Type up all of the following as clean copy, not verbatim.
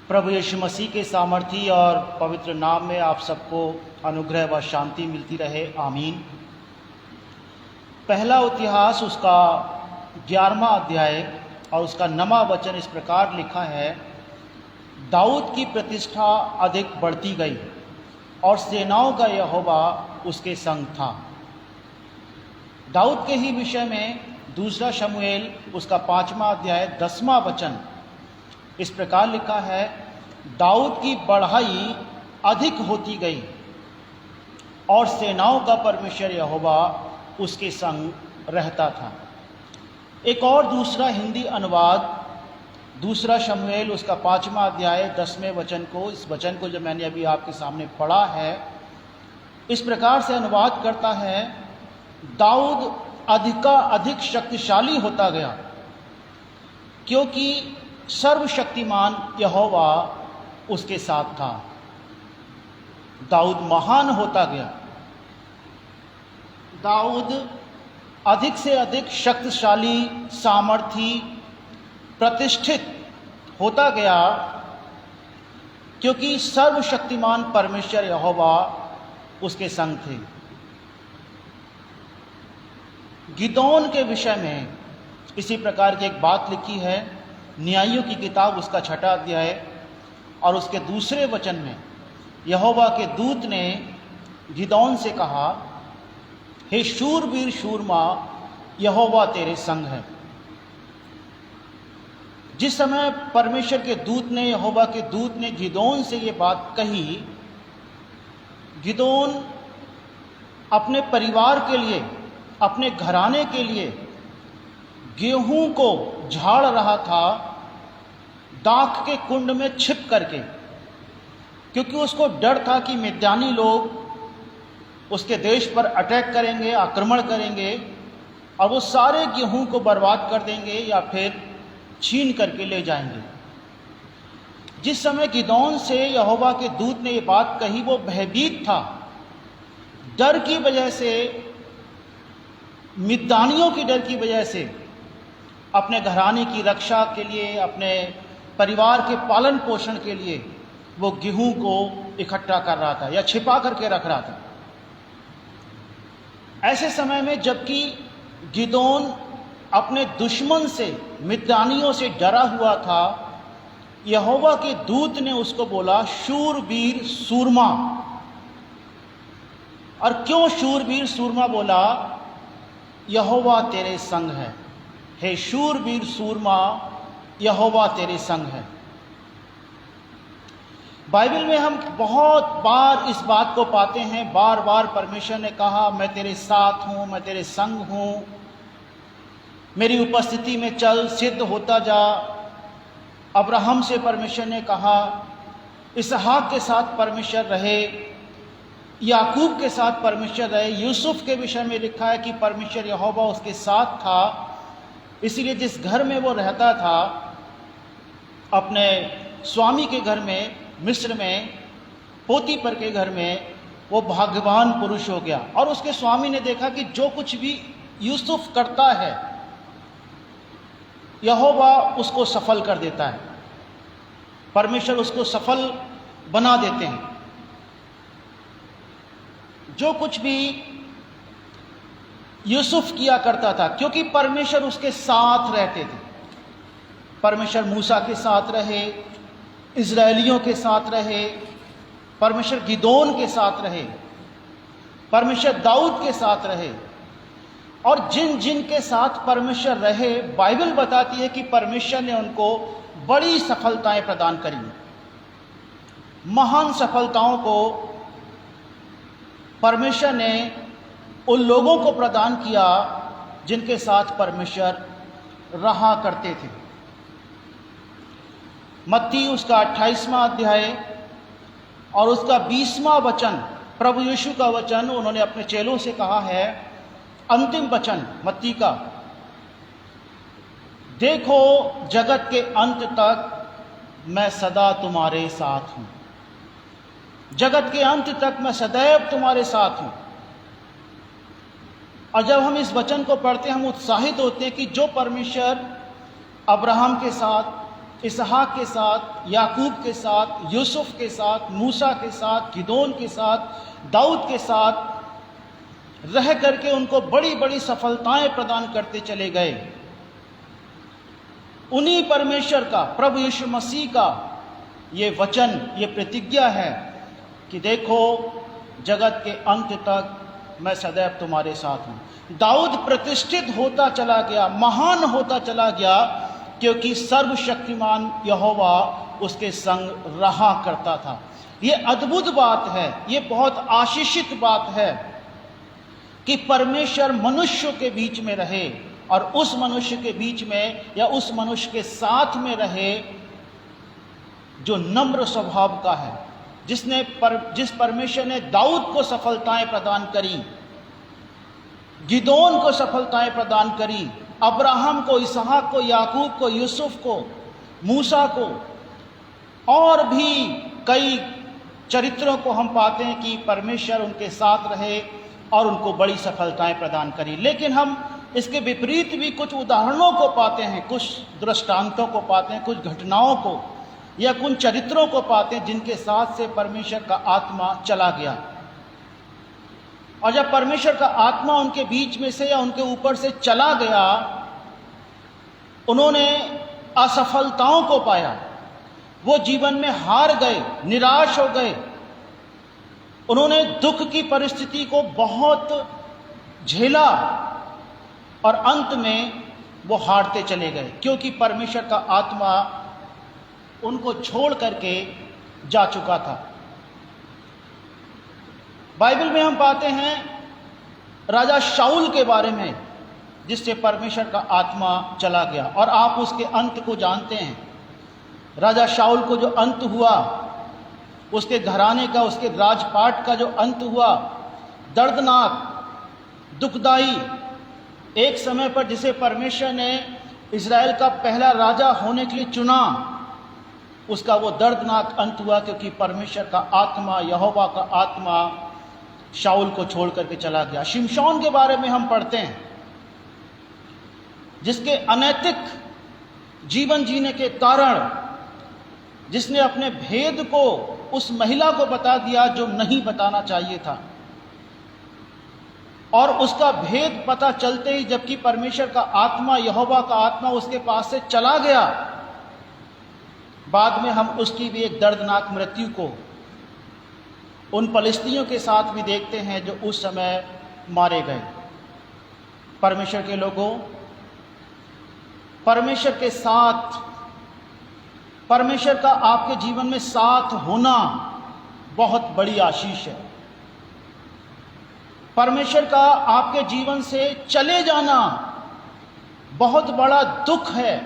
प्रभु यीशु मसीह के सामर्थी और पवित्र नाम में आप सबको अनुग्रह व शांति मिलती रहे, आमीन। पहला इतिहास उसका 11वां अध्याय और उसका 9वां वचन इस प्रकार लिखा है। दाऊद की प्रतिष्ठा अधिक बढ़ती गई और सेनाओं का यहोवा उसके संग था। दाऊद के ही विषय में दूसरा शमूएल उसका 5वां अध्याय 10वां वचन इस प्रकार लिखा है। दाऊद की बढ़ाई अधिक होती गई और सेनाओं का परमेश्वर यहोवा उसके संग रहता था। एक और दूसरा हिंदी अनुवाद दूसरा शमूएल उसका 5वां अध्याय 10वें वचन को, इस वचन को जो मैंने अभी आपके सामने पढ़ा है, इस प्रकार से अनुवाद करता है। दाऊद अधिक शक्तिशाली होता गया क्योंकि सर्वशक्तिमान यहोवा उसके साथ था। दाऊद महान होता गया। दाऊद अधिक से अधिक शक्तिशाली, सामर्थी, प्रतिष्ठित होता गया क्योंकि सर्वशक्तिमान परमेश्वर यहोवा उसके संग थे। गिदोन के विषय में इसी प्रकार की एक बात लिखी है। न्यायियों की किताब उसका 6वां अध्याय और उसके दूसरे वचन में यहोवा के दूत ने गिदोन से कहा, हे शूरवीर शूरमा, यहोवा तेरे संग है। जिस समय परमेश्वर के दूत ने, यहोवा के दूत ने गिदोन से ये बात कही, गिदोन अपने परिवार के लिए, अपने घराने के लिए गेहूं को झाड़ रहा था दाख के कुंड में छिप करके, क्योंकि उसको डर था कि मिद्यानी लोग उसके देश पर अटैक करेंगे, आक्रमण करेंगे और वो सारे गेहूं को बर्बाद कर देंगे या फिर छीन करके ले जाएंगे। जिस समय गिदोन से यहोवा के दूत ने ये बात कही, वो भयभीत था। डर की वजह से, मिद्यानियों की डर की वजह से अपने घराने की रक्षा के लिए, अपने परिवार के पालन पोषण के लिए वो गेहूं को इकट्ठा कर रहा था या छिपा करके रख रहा था। ऐसे समय में जबकि गिदोन अपने दुश्मन से, मिद्यानियों से डरा हुआ था, यहोवा के दूत ने उसको बोला, शूरवीर सूरमा। और क्यों शूरवीर सूरमा बोला? यहोवा तेरे संग है। हे शूरवीर सूरमा, यहोवा तेरे संग है। बाइबल में हम बहुत बार इस बात को पाते हैं। बार बार परमेश्वर ने कहा, मैं तेरे साथ हूं, मैं तेरे संग हूं, मेरी उपस्थिति में चल, सिद्ध होता जा। अब्राहम से परमेश्वर ने कहा, इसहाक के साथ परमेश्वर रहे, याकूब के साथ परमेश्वर रहे। यूसुफ के विषय में लिखा है कि परमेश्वर यहोवा उसके साथ था। इसीलिए जिस घर में वो रहता था, अपने स्वामी के घर में, मिस्र में, पोतीपर के घर में, वो भाग्यवान पुरुष हो गया। और उसके स्वामी ने देखा कि जो कुछ भी यूसुफ करता है, यहोवा उसको सफल कर देता है। परमेश्वर उसको सफल बना देते हैं। जो कुछ भी यूसुफ किया करता था, क्योंकि परमेश्वर उसके साथ रहते थे। परमेश्वर मूसा के साथ रहे, इज़राइलियों के साथ रहे, परमेश्वर गिदोन के साथ रहे, परमेश्वर दाऊद के साथ रहे। और जिन जिन के साथ परमेश्वर रहे, बाइबल बताती है कि परमेश्वर ने उनको बड़ी सफलताएं प्रदान करी। महान सफलताओं को परमेश्वर ने उन लोगों को प्रदान किया जिनके साथ परमेश्वर रहा करते थे। मत्ती उसका 28वां अध्याय और उसका 20वां वचन, प्रभु यीशु का वचन, उन्होंने अपने चेलों से कहा है, अंतिम वचन मत्ती का, देखो जगत के अंत तक मैं सदा तुम्हारे साथ हूं। जगत के अंत तक मैं सदैव तुम्हारे साथ हूं। और जब हम इस वचन को पढ़ते हैं, हम उत्साहित होते हैं कि जो परमेश्वर अब्राहम के साथ, इसहाक के साथ, याकूब के साथ, यूसुफ के साथ, मूसा के साथ, गिदोन के साथ, दाऊद के साथ रह करके उनको बड़ी बड़ी सफलताएं प्रदान करते चले गए। उन्हीं परमेश्वर का, प्रभु यीशु मसीह का ये वचन, ये प्रतिज्ञा है कि देखो जगत के अंत तक मैं सदैव तुम्हारे साथ हूं। दाऊद प्रतिष्ठित होता चला गया, महान होता चला गया, क्योंकि सर्वशक्तिमान यहोवा उसके संग रहा करता था। ये अद्भुत बात है, ये बहुत आशीषित बात है कि परमेश्वर मनुष्यों के बीच में रहे और उस मनुष्य के बीच में या उस मनुष्य के साथ में रहे जो नम्र स्वभाव का है, जिस परमेश्वर ने दाऊद को सफलताएं प्रदान करी, गिदोन को सफलताएं प्रदान करी, अब्राहम को, इसहाक को, याकूब को, यूसुफ को, मूसा को, और भी कई चरित्रों को हम पाते हैं कि परमेश्वर उनके साथ रहे और उनको बड़ी सफलताएं प्रदान करी। लेकिन हम इसके विपरीत भी कुछ उदाहरणों को पाते हैं, कुछ दृष्टांतों को पाते हैं, कुछ घटनाओं को या कुछ चरित्रों को पाते हैं जिनके साथ से परमेश्वर का आत्मा चला गया। और जब परमेश्वर का आत्मा उनके बीच में से या उनके ऊपर से चला गया, उन्होंने असफलताओं को पाया, वो जीवन में हार गए, निराश हो गए, उन्होंने दुख की परिस्थिति को बहुत झेला और अंत में वो हारते चले गए, क्योंकि परमेश्वर का आत्मा उनको छोड़ करके जा चुका था। बाइबल में हम पाते हैं राजा शाऊल के बारे में, जिससे परमेश्वर का आत्मा चला गया, और आप उसके अंत को जानते हैं। राजा शाऊल को जो अंत हुआ, उसके घराने का, उसके राजपाट का जो अंत हुआ, दर्दनाक, दुखदाई, एक समय पर जिसे परमेश्वर ने इज़राइल का पहला राजा होने के लिए चुना, उसका वो दर्दनाक अंत हुआ, क्योंकि परमेश्वर का आत्मा, यहोवा का आत्मा शाऊल को छोड़ करके चला गया। शिमशोन के बारे में हम पढ़ते हैं, जिसके अनैतिक जीवन जीने के कारण, जिसने अपने भेद को उस महिला को बता दिया जो नहीं बताना चाहिए था, और उसका भेद पता चलते ही जबकि परमेश्वर का आत्मा, यहोवा का आत्मा उसके पास से चला गया, बाद में हम उसकी भी एक दर्दनाक मृत्यु को उन फलिस्तीनियों के साथ भी देखते हैं जो उस समय मारे गए। परमेश्वर के लोगों, परमेश्वर के साथ, परमेश्वर का आपके जीवन में साथ होना बहुत बड़ी आशीष है। परमेश्वर का आपके जीवन से चले जाना बहुत बड़ा दुख है।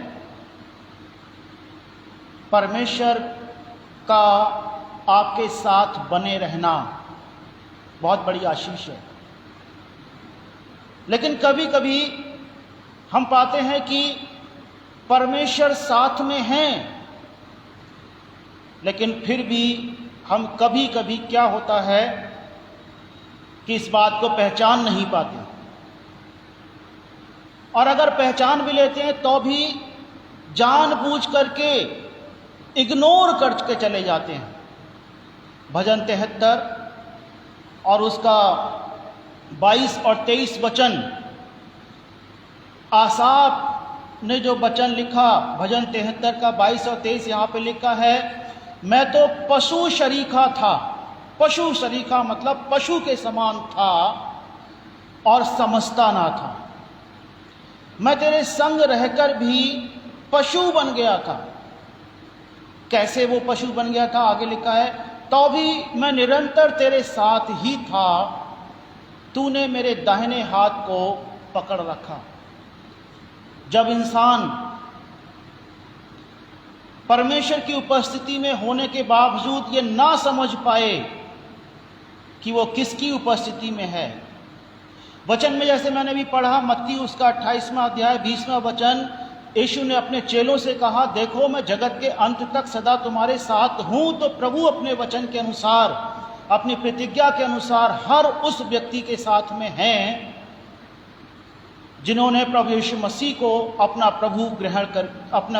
परमेश्वर का आपके साथ बने रहना बहुत बड़ी आशीष है। लेकिन कभी कभी हम पाते हैं कि परमेश्वर साथ में हैं, लेकिन फिर भी हम कभी कभी क्या होता है कि इस बात को पहचान नहीं पाते, और अगर पहचान भी लेते हैं तो भी जानबूझ करके इग्नोर करके चले जाते हैं। भजन 73 और उसका 22 और 23 वचन, आसाफ ने जो वचन लिखा, भजन 73 का 22 और 23, यहाँ पे लिखा है, मैं तो पशु शरीका था। पशु शरीका मतलब पशु के समान था और समझता ना था। मैं तेरे संग रहकर भी पशु बन गया था। कैसे वो पशु बन गया था? आगे लिखा है, तो भी मैं निरंतर तेरे साथ ही था, तूने मेरे दाहिने हाथ को पकड़ रखा। जब इंसान परमेश्वर की उपस्थिति में होने के बावजूद ये ना समझ पाए कि वो किसकी उपस्थिति में है, वचन में जैसे मैंने भी पढ़ा, मत्ती उसका 28वां अध्याय 20वां वचन, यीशु ने अपने चेलों से कहा, देखो मैं जगत के अंत तक सदा तुम्हारे साथ हूं। तो प्रभु अपने वचन के अनुसार, अपनी प्रतिज्ञा के अनुसार हर उस व्यक्ति के साथ में हैं जिन्होंने प्रभु यीशु मसीह को अपना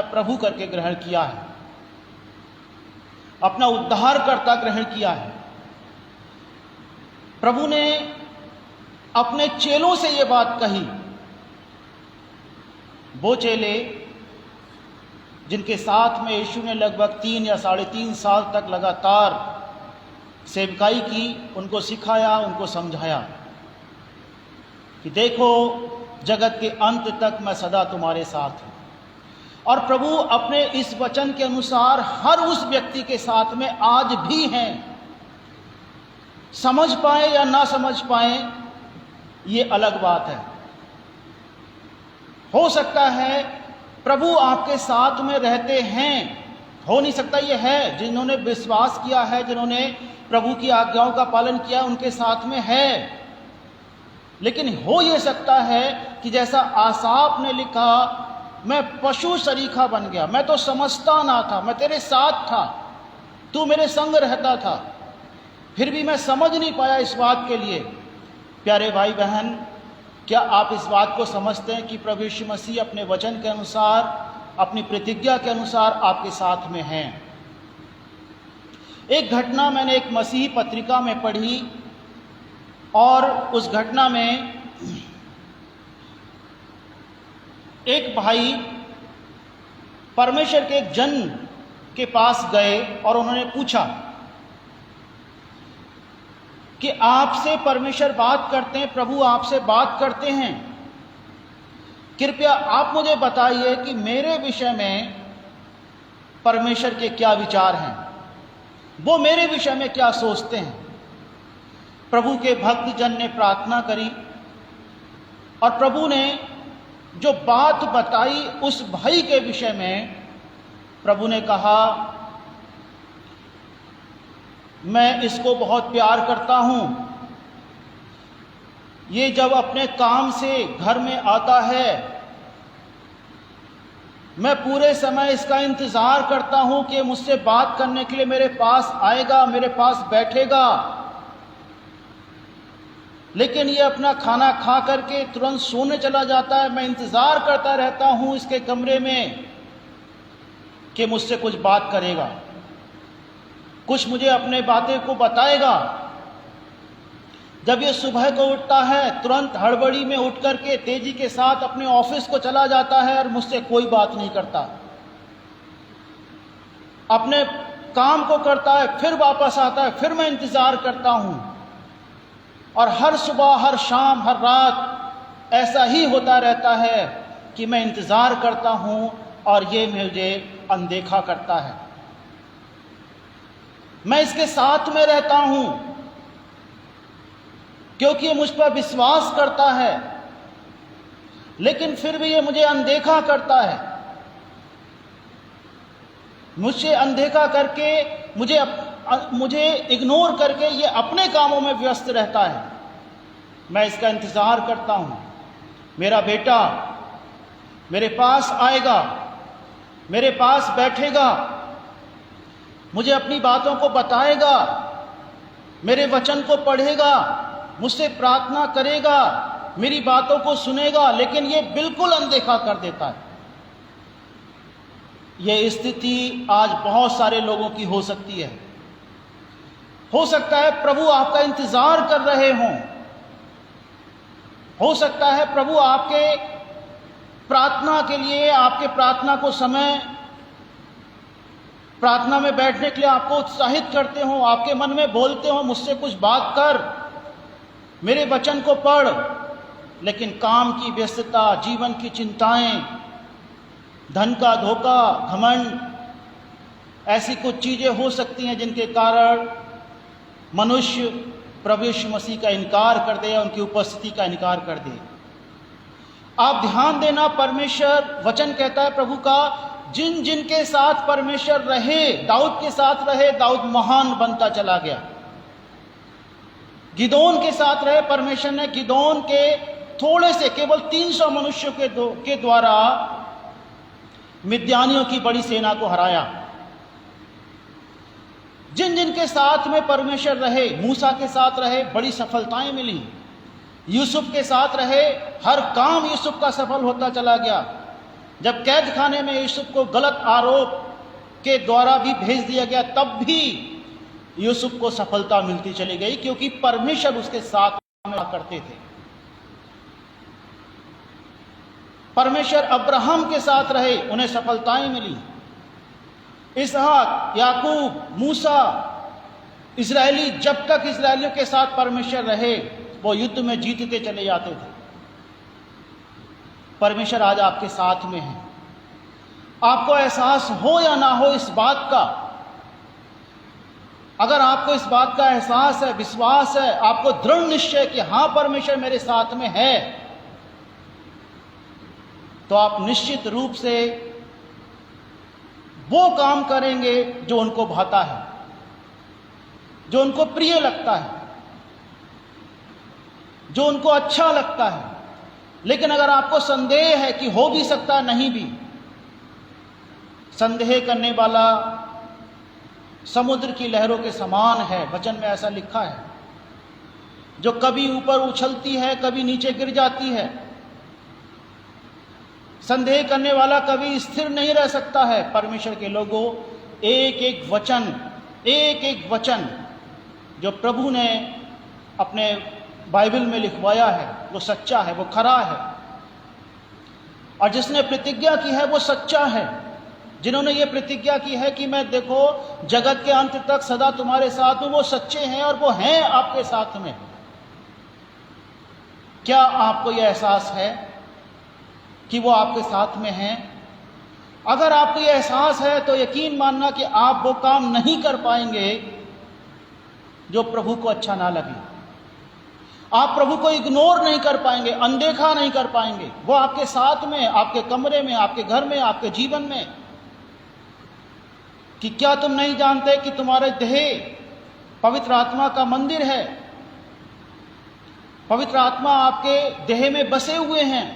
प्रभु करके ग्रहण किया है, अपना उद्धारकर्ता ग्रहण किया है। प्रभु ने अपने चेलों से यह बात कही, वो चेले जिनके साथ में यीशु ने लगभग 3 या 3.5 साल तक लगातार सेवकाई की, उनको सिखाया, उनको समझाया कि देखो जगत के अंत तक मैं सदा तुम्हारे साथ हूं। और प्रभु अपने इस वचन के अनुसार हर उस व्यक्ति के साथ में आज भी हैं। समझ पाए या ना समझ पाए ये अलग बात है। हो सकता है प्रभु आपके साथ में रहते हैं, हो नहीं सकता ये है। जिन्होंने विश्वास किया है, जिन्होंने प्रभु की आज्ञाओं का पालन किया, उनके साथ में है। लेकिन हो ये सकता है कि जैसा आसाफ ने लिखा, मैं पशु सरीखा बन गया, मैं तो समझता ना था, मैं तेरे साथ था, तू मेरे संग रहता था, फिर भी मैं समझ नहीं पाया इस बात के लिए। प्यारे भाई बहन, क्या आप इस बात को समझते हैं कि प्रभु यीशु मसीह अपने वचन के अनुसार, अपनी प्रतिज्ञा के अनुसार आपके साथ में हैं? एक घटना मैंने एक मसीही पत्रिका में पढ़ी, और उस घटना में एक भाई परमेश्वर के एक जन के पास गए और उन्होंने पूछा कि आपसे परमेश्वर बात करते हैं, प्रभु आपसे बात करते हैं, कृपया आप मुझे बताइए कि मेरे विषय में परमेश्वर के क्या विचार हैं, वो मेरे विषय में क्या सोचते हैं। प्रभु के भक्त जन ने प्रार्थना करी और प्रभु ने जो बात बताई उस भाई के विषय में, प्रभु ने कहा, मैं इसको बहुत प्यार करता हूं, ये जब अपने काम से घर में आता है, मैं पूरे समय इसका इंतजार करता हूं कि मुझसे बात करने के लिए मेरे पास आएगा, मेरे पास बैठेगा। लेकिन ये अपना खाना खा करके तुरंत सोने चला जाता है। मैं इंतजार करता रहता हूं इसके कमरे में कि मुझसे कुछ बात करेगा, कुछ मुझे अपने बातें को बताएगा। जब ये सुबह को उठता है, तुरंत हड़बड़ी में उठ करके तेजी के साथ अपने ऑफिस को चला जाता है और मुझसे कोई बात नहीं करता। अपने काम को करता है, फिर वापस आता है, फिर मैं इंतजार करता हूं। और हर सुबह, हर शाम, हर रात ऐसा ही होता रहता है कि मैं इंतजार करता हूं और ये मुझे अनदेखा करता है। मैं इसके साथ में रहता हूं क्योंकि ये मुझ पर विश्वास करता है, लेकिन फिर भी ये मुझे अनदेखा करता है। मुझसे अनदेखा करके, मुझे इग्नोर करके ये अपने कामों में व्यस्त रहता है। मैं इसका इंतजार करता हूं, मेरा बेटा मेरे पास आएगा, मेरे पास बैठेगा, मुझे अपनी बातों को बताएगा, मेरे वचन को पढ़ेगा, मुझसे प्रार्थना करेगा, मेरी बातों को सुनेगा। लेकिन ये बिल्कुल अनदेखा कर देता है। ये स्थिति आज बहुत सारे लोगों की हो सकती है। हो सकता है प्रभु आपका इंतजार कर रहे हों, हो सकता है प्रभु आपके प्रार्थना के लिए, आपके प्रार्थना को समय, प्रार्थना में बैठने के लिए आपको उत्साहित करते हो, आपके मन में बोलते हो, मुझसे कुछ बात कर, मेरे वचन को पढ़। लेकिन काम की व्यस्तता, जीवन की चिंताएं, धन का धोखा, घमंड, ऐसी कुछ चीजें हो सकती हैं जिनके कारण मनुष्य प्रभु यीशु मसीह का इनकार कर दे या उनकी उपस्थिति का इनकार कर दे। आप ध्यान देना, परमेश्वर वचन कहता है प्रभु का, जिन जिन के साथ परमेश्वर रहे, दाऊद के साथ रहे, दाऊद महान बनता चला गया। गिदोन के साथ रहे परमेश्वर ने, गिदोन के थोड़े से केवल 300 मनुष्यों के द्वारा मिद्यानियों की बड़ी सेना को हराया। जिन जिन के साथ में परमेश्वर रहे, मूसा के साथ रहे, बड़ी सफलताएं मिली। यूसुफ के साथ रहे, हर काम यूसुफ का सफल होता चला गया। जब कैद खाने में यूसुफ को गलत आरोप के द्वारा भी भेज दिया गया, तब भी यूसुफ को सफलता मिलती चली गई, क्योंकि परमेश्वर उसके साथ करते थे। परमेश्वर अब्राहम के साथ रहे, उन्हें सफलताएं मिली। इसहाक, याकूब, मूसा, इजरायली, जब तक इजरायलियों के साथ परमेश्वर रहे, वो युद्ध में जीतते चले जाते थे। परमेश्वर आज आपके साथ में है। आपको एहसास हो या ना हो इस बात का, अगर आपको इस बात का एहसास है, विश्वास है, आपको दृढ़ निश्चय कि हां परमेश्वर मेरे साथ में है, तो आप निश्चित रूप से वो काम करेंगे जो उनको भाता है, जो उनको प्रिय लगता है, जो उनको अच्छा लगता है। लेकिन अगर आपको संदेह है कि हो भी सकता नहीं भी, संदेह करने वाला समुद्र की लहरों के समान है, वचन में ऐसा लिखा है, जो कभी ऊपर उछलती है, कभी नीचे गिर जाती है। संदेह करने वाला कभी स्थिर नहीं रह सकता है। परमेश्वर के लोगों, एक एक वचन जो प्रभु ने अपने बाइबल में लिखवाया है, वो सच्चा है, वो खरा है, और जिसने प्रतिज्ञा की है वो सच्चा है। जिन्होंने ये प्रतिज्ञा की है कि मैं देखो जगत के अंत तक सदा तुम्हारे साथ हूं, वो सच्चे हैं और वो हैं आपके साथ में। क्या आपको यह एहसास है कि वो आपके साथ में हैं? अगर आपको यह एहसास है तो यकीन मानना कि आप वो काम नहीं कर पाएंगे जो प्रभु को अच्छा ना लगे। आप प्रभु को इग्नोर नहीं कर पाएंगे, अनदेखा नहीं कर पाएंगे। वो आपके साथ में, आपके कमरे में, आपके घर में, आपके जीवन में। कि क्या तुम नहीं जानते कि तुम्हारे देह पवित्र आत्मा का मंदिर है? पवित्र आत्मा आपके देह में बसे हुए हैं।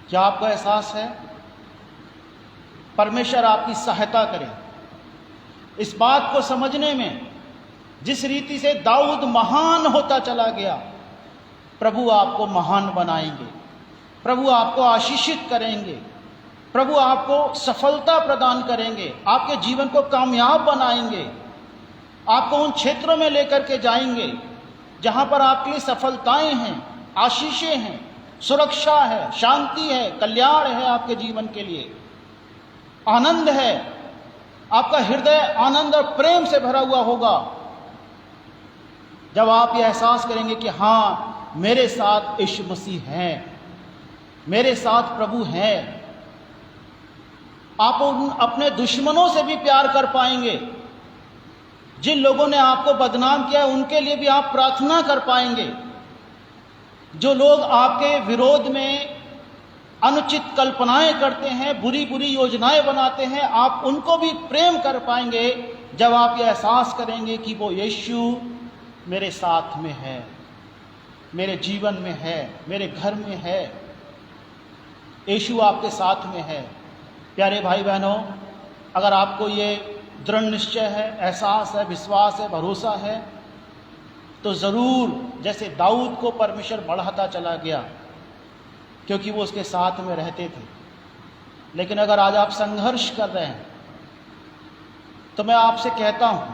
क्या आपको एहसास है? परमेश्वर आपकी सहायता करे इस बात को समझने में। जिस रीति से दाऊद महान होता चला गया, प्रभु आपको महान बनाएंगे, प्रभु आपको आशीषित करेंगे, प्रभु आपको सफलता प्रदान करेंगे, आपके जीवन को कामयाब बनाएंगे, आपको उन क्षेत्रों में लेकर के जाएंगे जहां पर आपके लिए सफलताएं हैं, आशीषें हैं, सुरक्षा है, शांति है, कल्याण है, आपके जीवन के लिए आनंद है। आपका हृदय आनंद और प्रेम से भरा हुआ होगा जब आप यह एहसास करेंगे कि हां, मेरे साथ यीशु मसीह है, मेरे साथ प्रभु है। आप अपने दुश्मनों से भी प्यार कर पाएंगे। जिन लोगों ने आपको बदनाम किया, उनके लिए भी आप प्रार्थना कर पाएंगे। जो लोग आपके विरोध में अनुचित कल्पनाएं करते हैं, बुरी बुरी योजनाएं बनाते हैं, आप उनको भी प्रेम कर पाएंगे जब आप ये एहसास करेंगे कि वो यीशु मेरे साथ में है, मेरे जीवन में है, मेरे घर में है। यीशु आपके साथ में है। प्यारे भाई बहनों, अगर आपको ये दृढ़ निश्चय है, एहसास है, विश्वास है, भरोसा है, तो ज़रूर जैसे दाऊद को परमेश्वर बढ़ाता चला गया क्योंकि वो उसके साथ में रहते थे। लेकिन अगर आज आप संघर्ष कर रहे हैं तो मैं आपसे कहता हूं,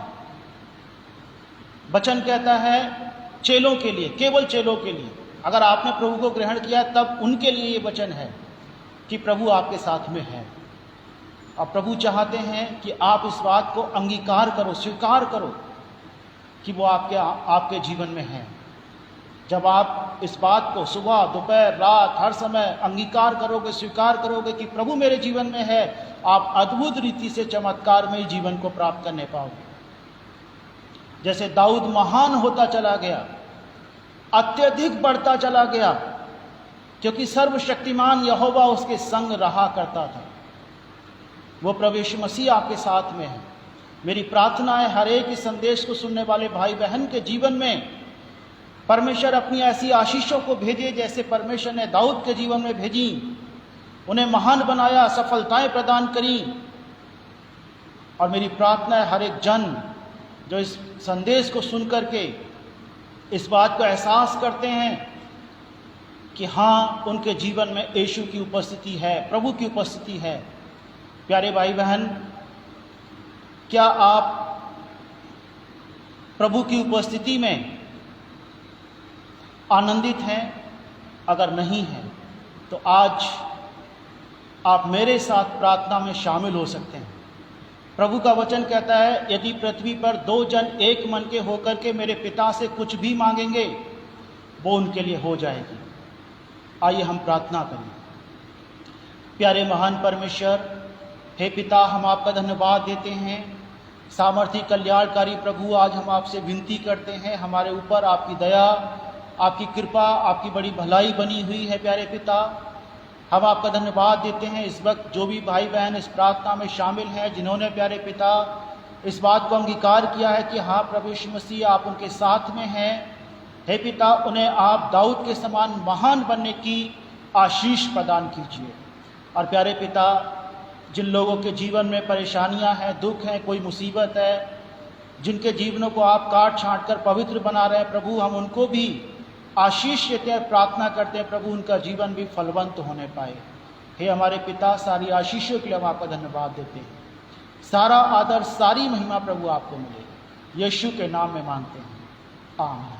वचन कहता है चेलों के लिए, केवल चेलों के लिए, अगर आपने प्रभु को ग्रहण किया तब उनके लिए ये वचन है कि प्रभु आपके साथ में है। और प्रभु चाहते हैं कि आप इस बात को अंगीकार करो, स्वीकार करो कि वो आपके जीवन में है। जब आप इस बात को सुबह, दोपहर, रात, हर समय अंगीकार करोगे, स्वीकार करोगे कि प्रभु मेरे जीवन में है, आप अद्भुत रीति से चमत्कारमय जीवन को प्राप्त करने पाओगे। जैसे दाऊद महान होता चला गया, अत्यधिक बढ़ता चला गया, क्योंकि सर्वशक्तिमान यहोवा उसके संग रहा करता था। वो प्रभु यीशु मसीह आपके साथ में है। मेरी प्रार्थना है हर एक इस संदेश को सुनने वाले भाई बहन के जीवन में परमेश्वर अपनी ऐसी आशीषों को भेजे जैसे परमेश्वर ने दाऊद के जीवन में भेजी, उन्हें महान बनाया, सफलताएं प्रदान करी। और मेरी प्रार्थना है हर एक जन जो इस संदेश को सुन करके इस बात को एहसास करते हैं कि हाँ, उनके जीवन में यीशु की उपस्थिति है, प्रभु की उपस्थिति है। प्यारे भाई बहन, क्या आप प्रभु की उपस्थिति में आनंदित हैं? अगर नहीं हैं तो आज आप मेरे साथ प्रार्थना में शामिल हो सकते हैं। प्रभु का वचन कहता है, यदि पृथ्वी पर 2 जन एक मन के होकर के मेरे पिता से कुछ भी मांगेंगे, वो उनके लिए हो जाएगी। आइए हम प्रार्थना करें। प्यारे महान परमेश्वर, हे पिता, हम आपका धन्यवाद देते हैं। सामर्थी कल्याणकारी प्रभु, आज हम आपसे विनती करते हैं, हमारे ऊपर आपकी दया, आपकी कृपा, आपकी बड़ी भलाई बनी हुई है। प्यारे पिता, हम आपका धन्यवाद देते हैं इस वक्त जो भी भाई बहन इस प्रार्थना में शामिल हैं, जिन्होंने प्यारे पिता इस बात को अंगीकार किया है कि हाँ प्रभु यीशु मसीह आप उनके साथ में हैं। हे पिता, उन्हें आप दाऊद के समान महान बनने की आशीष प्रदान कीजिए। और प्यारे पिता, जिन लोगों के जीवन में परेशानियां हैं, दुख हैं, कोई मुसीबत है, जिनके जीवनों को आप काट छांट कर पवित्र बना रहे हैं, प्रभु हम उनको भी आशीष देते हैं, प्रार्थना करते हैं प्रभु उनका जीवन भी फलवंत होने पाए। हे हमारे पिता, सारी आशीषों के लिए हम आपका धन्यवाद देते हैं। सारा आदर, सारी महिमा प्रभु आपको मिले। यीशु के नाम में मांगते हैं, आमीन।